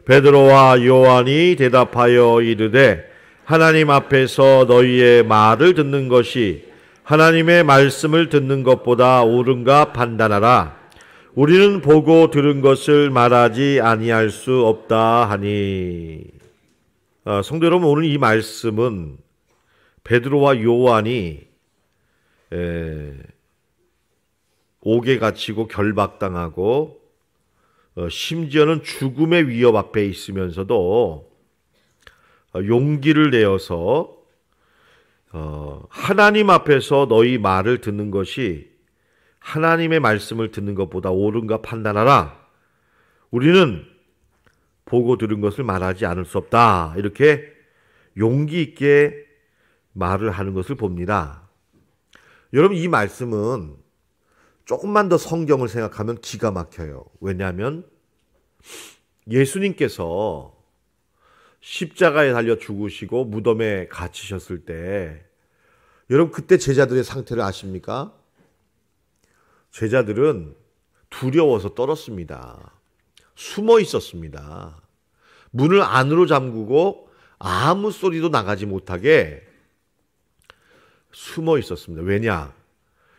베드로와 요한이 대답하여 이르되 하나님 앞에서 너희의 말을 듣는 것이 하나님의 말씀을 듣는 것보다 옳은가 판단하라. 우리는 보고 들은 것을 말하지 아니할 수 없다 하니. 성도 여러분, 오늘 이 말씀은 베드로와 요한이 옥에 갇히고 결박당하고 심지어는 죽음의 위협 앞에 있으면서도 용기를 내어서 하나님 앞에서 너희 말을 듣는 것이 하나님의 말씀을 듣는 것보다 옳은가 판단하라. 우리는 보고 들은 것을 말하지 않을 수 없다. 이렇게 용기 있게 말을 하는 것을 봅니다. 여러분, 이 말씀은 조금만 더 성경을 생각하면 기가 막혀요. 왜냐하면 예수님께서 십자가에 달려 죽으시고 무덤에 갇히셨을 때, 여러분 그때 제자들의 상태를 아십니까? 제자들은 두려워서 떨었습니다. 숨어 있었습니다. 문을 안으로 잠그고 아무 소리도 나가지 못하게 숨어 있었습니다. 왜냐?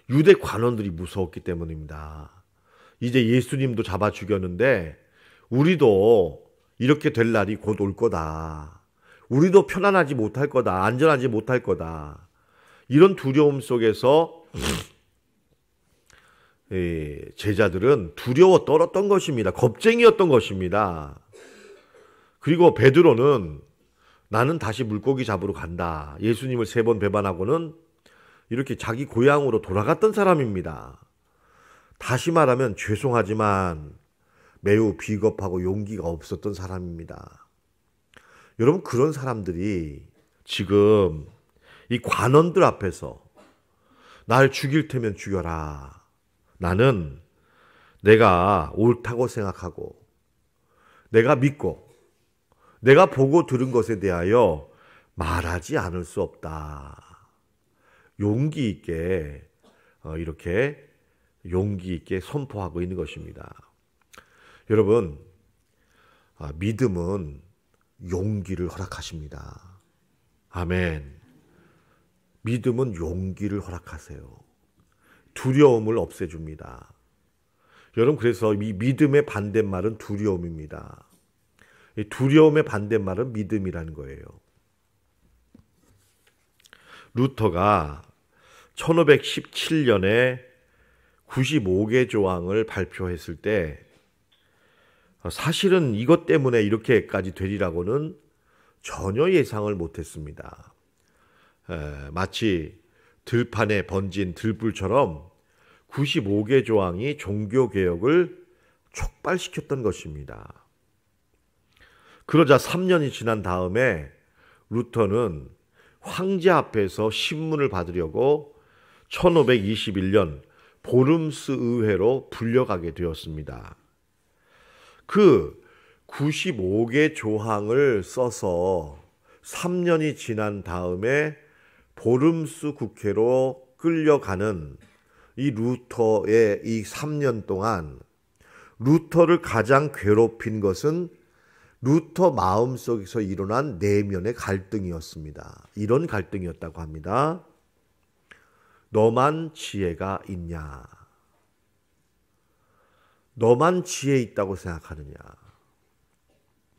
유대 관원들이 무서웠기 때문입니다. 이제 예수님도 잡아 죽였는데 우리도 이렇게 될 날이 곧 올 거다. 우리도 편안하지 못할 거다. 안전하지 못할 거다. 이런 두려움 속에서 제자들은 두려워 떨었던 것입니다. 겁쟁이였던 것입니다. 그리고 베드로는 나는 다시 물고기 잡으러 간다. 예수님을 3번 배반하고는 이렇게 자기 고향으로 돌아갔던 사람입니다. 다시 말하면 죄송하지만 매우 비겁하고 용기가 없었던 사람입니다. 여러분, 그런 사람들이 지금 이 관원들 앞에서 날 죽일 테면 죽여라. 나는 내가 옳다고 생각하고 내가 믿고 내가 보고 들은 것에 대하여 말하지 않을 수 없다. 용기 있게 이렇게 용기 있게 선포하고 있는 것입니다. 여러분, 믿음은 용기를 허락하십니다. 아멘. 믿음은 용기를 허락하세요. 두려움을 없애줍니다. 여러분, 그래서 이 믿음의 반대말은 두려움입니다. 이 두려움의 반대말은 믿음이라는 거예요. 루터가 1517년에 95개 조항을 발표했을 때 사실은 이것 때문에 이렇게까지 되리라고는 전혀 예상을 못했습니다. 마치 들판에 번진 들불처럼 95개 조항이 종교개혁을 촉발시켰던 것입니다. 그러자 3년이 지난 다음에 루터는 황제 앞에서 신문을 받으려고 1521년 보름스 의회로 불려가게 되었습니다. 그 95개 조항을 써서 3년이 지난 다음에 보름스 국회로 끌려가는 이 루터의 이 3년 동안 루터를 가장 괴롭힌 것은 루터 마음속에서 일어난 내면의 갈등이었습니다. 이런 갈등이었다고 합니다. 너만 지혜가 있냐? 너만 지혜 있다고 생각하느냐?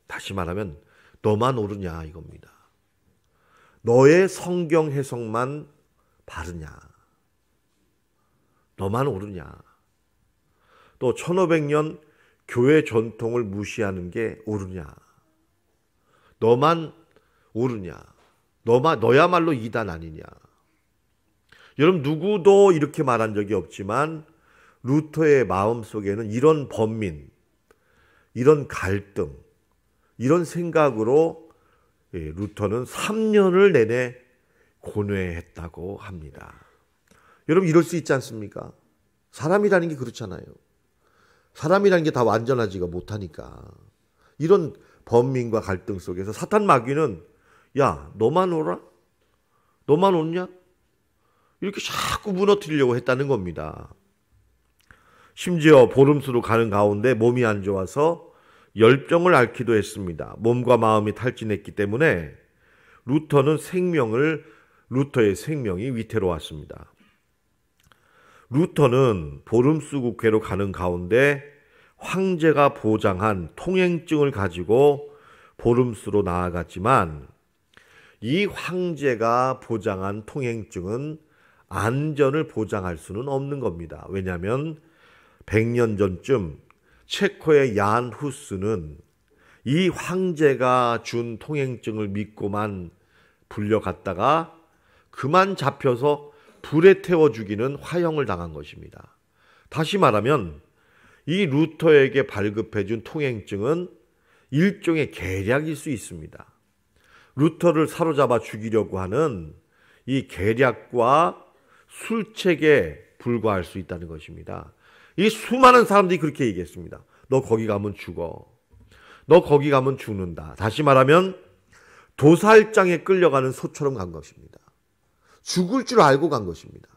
다시 말하면 너만 옳으냐 이겁니다. 너의 성경 해석만 바르냐? 너만 옳으냐? 또 1500년 교회 전통을 무시하는 게 옳으냐? 너만 옳으냐? 너야말로 이단 아니냐? 여러분, 누구도 이렇게 말한 적이 없지만 루터의 마음속에는 이런 번민, 이런 갈등, 이런 생각으로 루터는 3년을 내내 고뇌했다고 합니다. 여러분, 이럴 수 있지 않습니까? 사람이라는 게 그렇잖아요. 사람이라는 게 다 완전하지가 못하니까. 이런 번민과 갈등 속에서 사탄 마귀는 야, 너만 오라? 너만 옳냐? 이렇게 자꾸 무너뜨리려고 했다는 겁니다. 심지어 보름수로 가는 가운데 몸이 안 좋아서 열병을 앓기도 했습니다. 몸과 마음이 탈진했기 때문에 루터의 생명이 위태로웠습니다. 루터는 보름스 국회로 가는 가운데 황제가 보장한 통행증을 가지고 보름스로 나아갔지만 이 황제가 보장한 통행증은 안전을 보장할 수는 없는 겁니다. 왜냐하면 100년 전쯤 체코의 얀 후스는 이 황제가 준 통행증을 믿고만 불려갔다가 그만 잡혀서 불에 태워 죽이는 화형을 당한 것입니다. 다시 말하면 이 루터에게 발급해 준 통행증은 일종의 계략일 수 있습니다. 루터를 사로잡아 죽이려고 하는 이 계략과 술책에 불과할 수 있다는 것입니다. 이 수많은 사람들이 그렇게 얘기했습니다. 너 거기 가면 죽어. 너 거기 가면 죽는다. 다시 말하면 도살장에 끌려가는 소처럼 간 것입니다. 죽을 줄 알고 간 것입니다.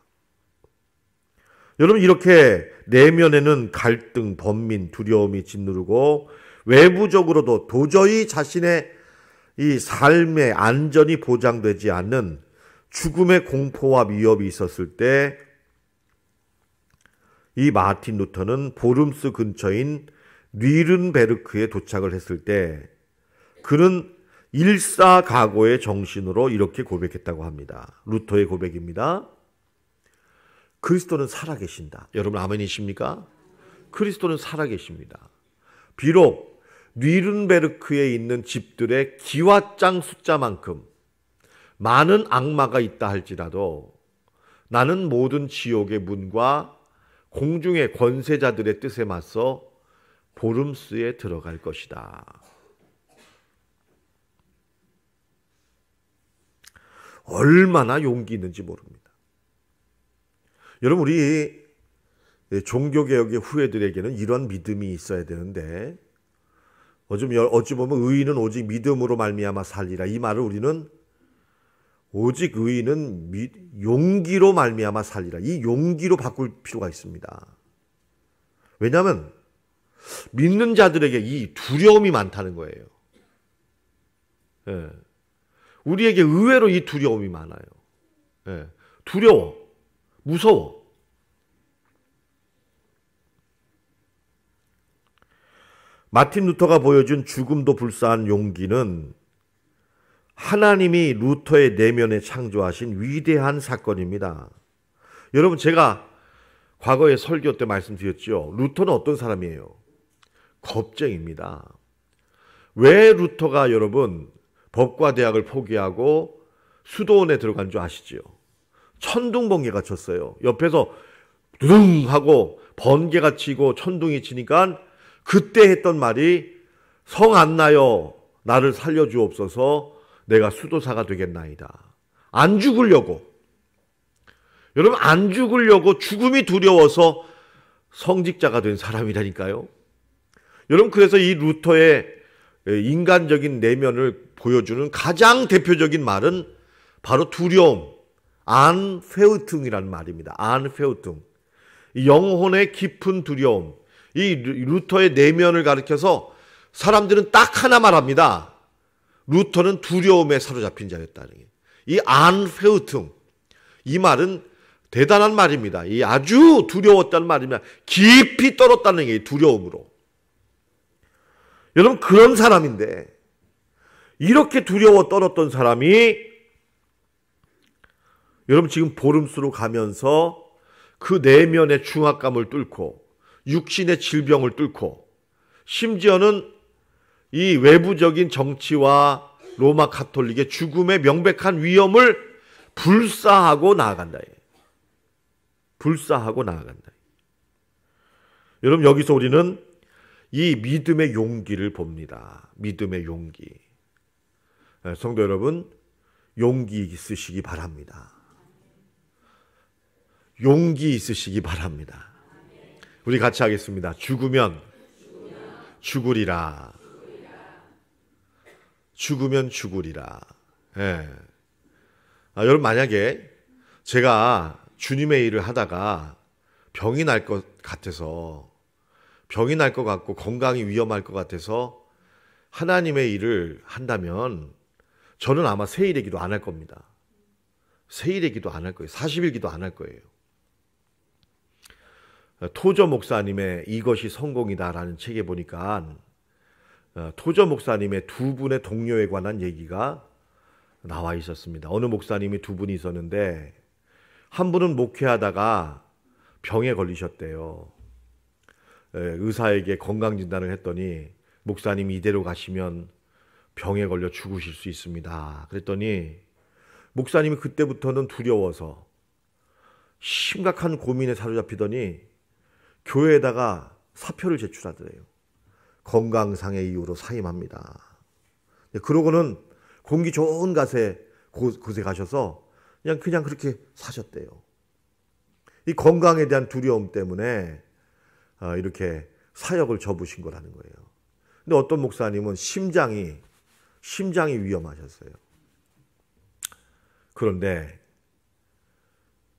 여러분, 이렇게 내면에는 갈등, 번민, 두려움이 짓누르고 외부적으로도 도저히 자신의 이 삶의 안전이 보장되지 않는 죽음의 공포와 위협이 있었을 때 이 마틴 루터는 보름스 근처인 뉘른베르크에 도착을 했을 때 그는 일사각오의 정신으로 이렇게 고백했다고 합니다. 루터의 고백입니다. 그리스도는 살아계신다. 여러분 아멘이십니까? 그리스도는 살아계십니다. 비록 뉘른베르크에 있는 집들의 기와장 숫자만큼 많은 악마가 있다 할지라도 나는 모든 지옥의 문과 공중의 권세자들의 뜻에 맞서 보름스에 들어갈 것이다. 얼마나 용기 있는지 모릅니다. 여러분, 우리 종교개혁의 후예들에게는 이런 믿음이 있어야 되는데 어찌 보면 의인은 오직 믿음으로 말미암아 살리라. 이 말을 우리는 오직 의인은 용기로 말미암아 살리라. 이 용기로 바꿀 필요가 있습니다. 왜냐하면 믿는 자들에게 이 두려움이 많다는 거예요. 예. 우리에게 의외로 이 두려움이 많아요. 예. 두려워, 무서워. 마틴 루터가 보여준 죽음도 불사한 용기는 하나님이 루터의 내면에 창조하신 위대한 사건입니다. 여러분, 제가 과거에 설교 때 말씀드렸죠. 루터는 어떤 사람이에요? 겁쟁입니다. 왜 루터가 여러분 법과대학을 포기하고 수도원에 들어간 줄 아시죠? 천둥번개가 쳤어요. 옆에서 두둥 하고 번개가 치고 천둥이 치니까 그때 했던 말이 성 안 나요. 나를 살려주옵소서. 내가 수도사가 되겠나이다. 안 죽으려고. 여러분, 안 죽으려고 죽음이 두려워서 성직자가 된 사람이라니까요. 여러분, 그래서 이 루터의 인간적인 내면을 보여주는 가장 대표적인 말은 바로 두려움, 안페우퉁이라는 말입니다. 안페우퉁. 영혼의 깊은 두려움. 이 루터의 내면을 가리켜서 사람들은 딱 하나 말합니다. 루터는 두려움에 사로잡힌 자였다는 게. 이 안페우퉁, 이 말은 대단한 말입니다. 이 아주 두려웠다는 말입니다. 깊이 떨었다는 게 두려움으로. 여러분, 그런 사람인데 이렇게 두려워 떨었던 사람이 여러분 지금 보름수로 가면서 그 내면의 중압감을 뚫고 육신의 질병을 뚫고 심지어는 이 외부적인 정치와 로마 가톨릭의 죽음의 명백한 위험을 불사하고 나아간다. 불사하고 나아간다. 여러분, 여기서 우리는 이 믿음의 용기를 봅니다. 믿음의 용기. 성도 여러분, 용기 있으시기 바랍니다. 용기 있으시기 바랍니다. 우리 같이 하겠습니다. 죽으면 죽으리라. 죽으면 죽으리라. 예. 여러분, 만약에 제가 주님의 일을 하다가 병이 날 것 같아서 병이 날 것 같고 건강이 위험할 것 같아서 하나님의 일을 한다면 저는 아마 세일의 기도 안 할 겁니다. 세일의 기도 안 할 거예요. 40일 기도 안 할 거예요. 토저 목사님의 이것이 성공이다라는 책에 보니까 토저 목사님의 두 분의 동료에 관한 얘기가 나와 있었습니다. 어느 목사님이 두 분이 있었는데 한 분은 목회하다가 병에 걸리셨대요. 의사에게 건강진단을 했더니 목사님이 이대로 가시면 병에 걸려 죽으실 수 있습니다. 그랬더니 목사님이 그때부터는 두려워서 심각한 고민에 사로잡히더니 교회에다가 사표를 제출하더래요. 건강상의 이유로 사임합니다. 그러고는 공기 좋은 곳에 가셔서 그냥 그렇게 사셨대요. 이 건강에 대한 두려움 때문에 이렇게 사역을 접으신 거라는 거예요. 근데 어떤 목사님은 심장이 위험하셨어요. 그런데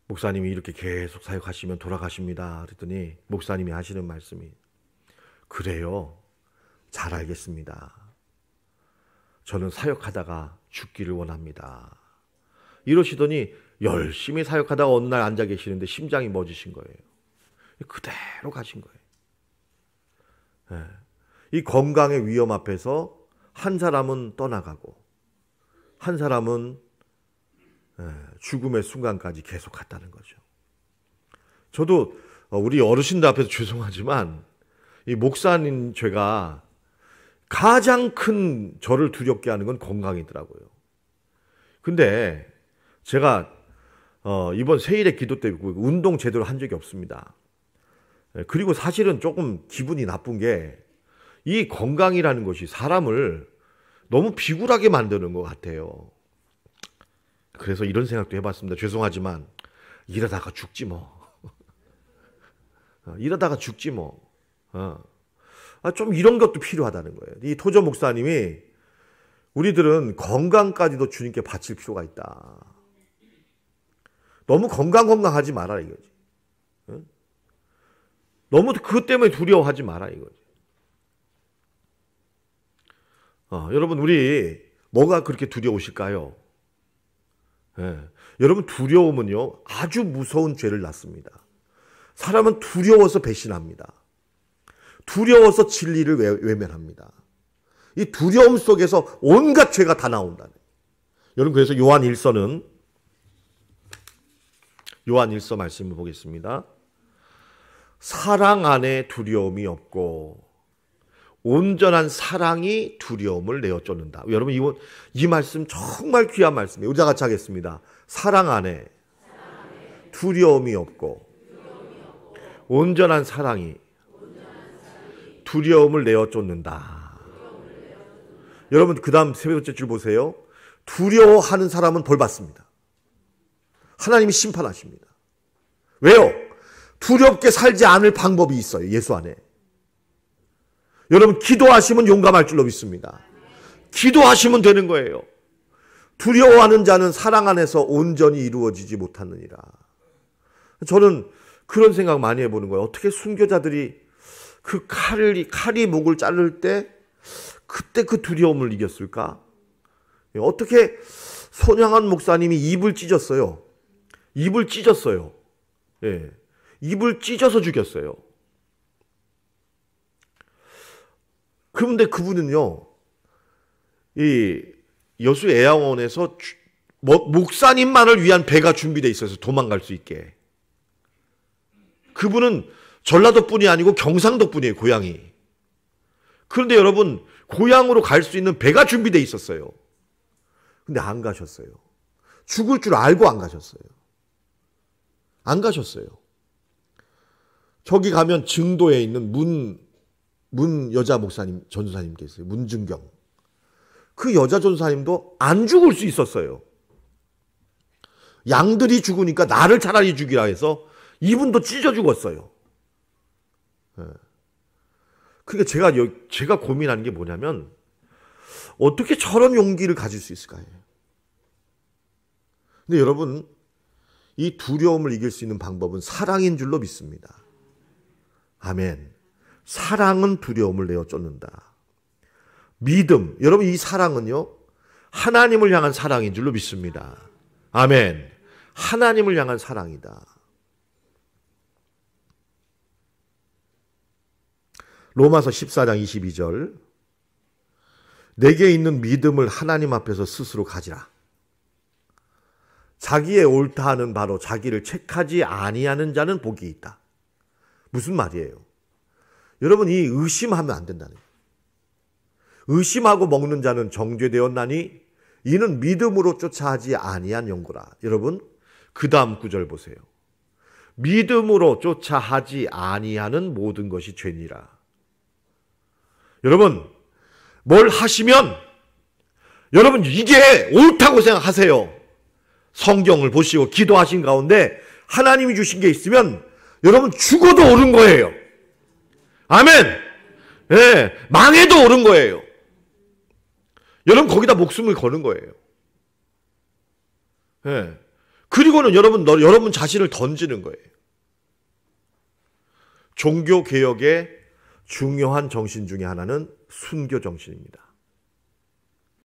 목사님이 이렇게 계속 사역하시면 돌아가십니다. 그랬더니 목사님이 하시는 말씀이 그래요. 잘 알겠습니다. 저는 사역하다가 죽기를 원합니다. 이러시더니 열심히 사역하다가 어느 날 앉아 계시는데 심장이 멎으신 거예요. 그대로 가신 거예요. 이 건강의 위험 앞에서 한 사람은 떠나가고 한 사람은 죽음의 순간까지 계속 갔다는 거죠. 저도 우리 어르신들 앞에서 죄송하지만 이 목사님 죄가 가장 큰 저를 두렵게 하는 건 건강이더라고요. 근데 제가 이번 세일의 기도 때 운동 제대로 한 적이 없습니다. 그리고 사실은 조금 기분이 나쁜 게 이 건강이라는 것이 사람을 너무 비굴하게 만드는 것 같아요. 그래서 이런 생각도 해봤습니다. 죄송하지만 이러다가 죽지 뭐. 이러다가 죽지 뭐. 좀 이런 것도 필요하다는 거예요. 이 토저 목사님이 우리들은 건강까지도 주님께 바칠 필요가 있다. 너무 건강하지 마라 이거지. 너무 그것 때문에 두려워하지 마라 이거지. 여러분 우리 뭐가 그렇게 두려우실까요? 여러분 두려움은요 아주 무서운 죄를 낳습니다. 사람은 두려워서 배신합니다. 두려워서 진리를 외면합니다. 이 두려움 속에서 온갖 죄가 다 나온다네. 여러분 그래서 요한 1서 말씀을 보겠습니다. 사랑 안에 두려움이 없고 온전한 사랑이 두려움을 내어 쫓는다. 여러분 이 말씀 정말 귀한 말씀이에요. 우리 다 같이 하겠습니다. 사랑 안에 두려움이 없고 온전한 사랑이 두려움을 내어 쫓는다. 여러분 그 다음 세 번째 줄 보세요. 두려워하는 사람은 벌 받습니다. 하나님이 심판하십니다. 왜요? 두렵게 살지 않을 방법이 있어요. 예수 안에. 여러분 기도하시면 용감할 줄로 믿습니다. 기도하시면 되는 거예요. 두려워하는 자는 사랑 안에서 온전히 이루어지지 못하느니라. 저는 그런 생각 많이 해보는 거예요. 어떻게 순교자들이 그 칼이 목을 자를 때 그때 그 두려움을 이겼을까? 어떻게 손양한 목사님이 입을 찢었어요. 입을 찢어서 죽였어요. 그런데 그분은요, 이 여수 애양원에서 목사님만을 위한 배가 준비되어 있어서 도망갈 수 있게. 그분은 전라도뿐이 아니고 경상도뿐이에요, 고향이. 그런데 여러분, 고향으로 갈 수 있는 배가 준비되어 있었어요. 근데 안 가셨어요. 죽을 줄 알고 안 가셨어요. 안 가셨어요. 저기 가면 증도에 있는 문 여자 목사님, 전사님 계세요. 문준경. 그 여자 전사님도 안 죽을 수 있었어요. 양들이 죽으니까 나를 차라리 죽이라 해서 이분도 찢어 죽었어요. 그러니까 제가 고민하는 게 뭐냐면 어떻게 저런 용기를 가질 수 있을까요? 근데 여러분 이 두려움을 이길 수 있는 방법은 사랑인 줄로 믿습니다. 아멘. 사랑은 두려움을 내어 쫓는다. 믿음, 여러분 이 사랑은요, 하나님을 향한 사랑인 줄로 믿습니다. 아멘. 하나님을 향한 사랑이다. 로마서 14장 22절, 내게 있는 믿음을 하나님 앞에서 스스로 가지라. 자기의 옳다 하는 바로 자기를 책하지 아니하는 자는 복이 있다. 무슨 말이에요? 여러분, 이 의심하면 안 된다는 거예요. 의심하고 먹는 자는 정죄되었나니 이는 믿음으로 쫓아하지 아니한 연고라. 여러분, 그 다음 구절 보세요. 믿음으로 쫓아하지 아니하는 모든 것이 죄니라. 여러분, 뭘 하시면 여러분 이게 옳다고 생각하세요. 성경을 보시고 기도하신 가운데 하나님이 주신 게 있으면 여러분 죽어도 옳은 거예요. 아멘. 예, 망해도 옳은 거예요. 여러분 거기다 목숨을 거는 거예요. 예. 그리고는 여러분 자신을 던지는 거예요. 종교 개혁의 중요한 정신 중에 하나는 순교 정신입니다.